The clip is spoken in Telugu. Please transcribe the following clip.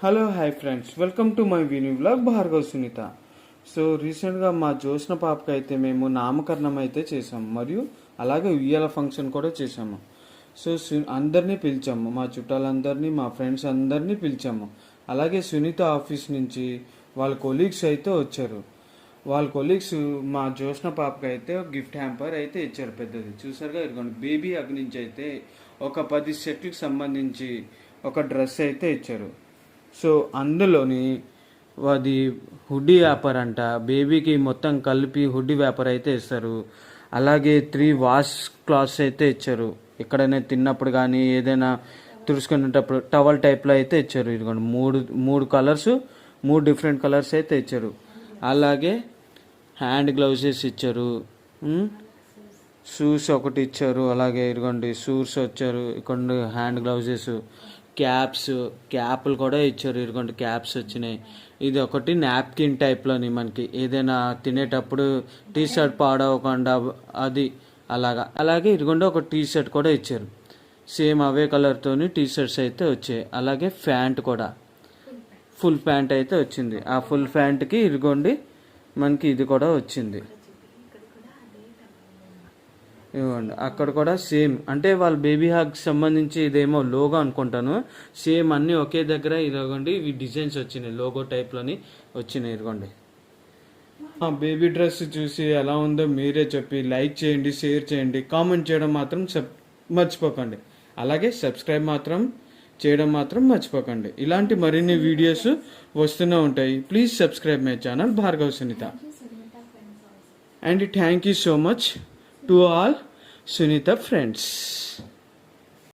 Hello hi friends, welcome to my విని వ్లాగ్ భార్గవ్ సునీత. సో రీసెంట్గా మా జోష్న పాపకి అయితే మేము నామకరణం అయితే చేసాము, మరియు అలాగే ఉయ్యాల ఫంక్షన్ కూడా చేసాము. సో అందరినీ పిలిచాము, మా చుట్టాలందరినీ, మా ఫ్రెండ్స్ అందరినీ పిలిచాము. అలాగే సునీత ఆఫీస్ నుంచి వాళ్ళ కొలీగ్స్ అయితే వచ్చారు. వాళ్ళ కొలీగ్స్ మా జోష్న పాపకి అయితే గిఫ్ట్ హ్యాంపర్ అయితే ఇచ్చారు, పెద్దది. చూసారుగా, ఇదిగోండి బేబీ హగ్ నుంచి అయితే ఒక 10 సెట్లకు సంబంధించి ఒక డ్రెస్ అయితే ఇచ్చారు. సో అందులోని అది హుడ్డీ వ్యాపార్ అంట. బేబీకి మొత్తం కలిపి హుడ్డీ వ్యాపార్ అయితే ఇస్తారు. అలాగే 3 వాష్ క్లాత్స్ అయితే ఇచ్చారు. ఎక్కడైనా తిన్నప్పుడు కానీ ఏదైనా తుడుచుకునేటప్పుడు టవల్ టైప్లో అయితే ఇచ్చారు. ఇదిగోండి మూడు కలర్స్, 3 డిఫరెంట్ కలర్స్ అయితే ఇచ్చారు. అలాగే హ్యాండ్ గ్లౌజెస్ ఇచ్చారు, షూస్ ఒకటి ఇచ్చారు. అలాగే ఇదిగోండి షూస్ వచ్చారు, ఇక్కడ హ్యాండ్ గ్లౌజెస్, క్యాప్లు కూడా ఇచ్చారు. ఇదిగోండి క్యాప్స్ వచ్చినాయి. ఇది ఒకటి నాప్కిన్ టైప్లోని మనకి ఏదైనా తినేటప్పుడు టీ షర్ట్ పాడవకుండా అది అలాగే ఇదిగోండి ఒక టీ షర్ట్ కూడా ఇచ్చారు. సేమ్ అవే కలర్తోని టీ షర్ట్స్ అయితే వచ్చాయి. అలాగే ప్యాంట్ కూడా, ఫుల్ ప్యాంట్ అయితే వచ్చింది. ఆ ఫుల్ ప్యాంట్కి ఇదిగోండి మనకి ఇది కూడా వచ్చింది. ఇవ్వండి, అక్కడ కూడా సేమ్, అంటే వాళ్ళ బేబీ హాగ్ సంబంధించి ఇదేమో లోగో అనుకుంటాను. సేమ్ అన్నీ ఒకే దగ్గర ఇదిగోండి ఇవి డిజైన్స్ వచ్చినాయి, లోగో టైప్లోని వచ్చినాయి. ఇదిగోండి, బేబీ డ్రెస్ చూసి ఎలా ఉందో మీరే చెప్పి లైక్ చేయండి, షేర్ చేయండి, కామెంట్ చేయడం మాత్రం మర్చిపోకండి. అలాగే సబ్స్క్రైబ్ మాత్రం చేయడం మాత్రం మర్చిపోకండి. ఇలాంటి మరిన్ని వీడియోస్ వస్తూనే ఉంటాయి. Please subscribe my channel Bhargav Sunita. And thank you so much to all Sunita friends.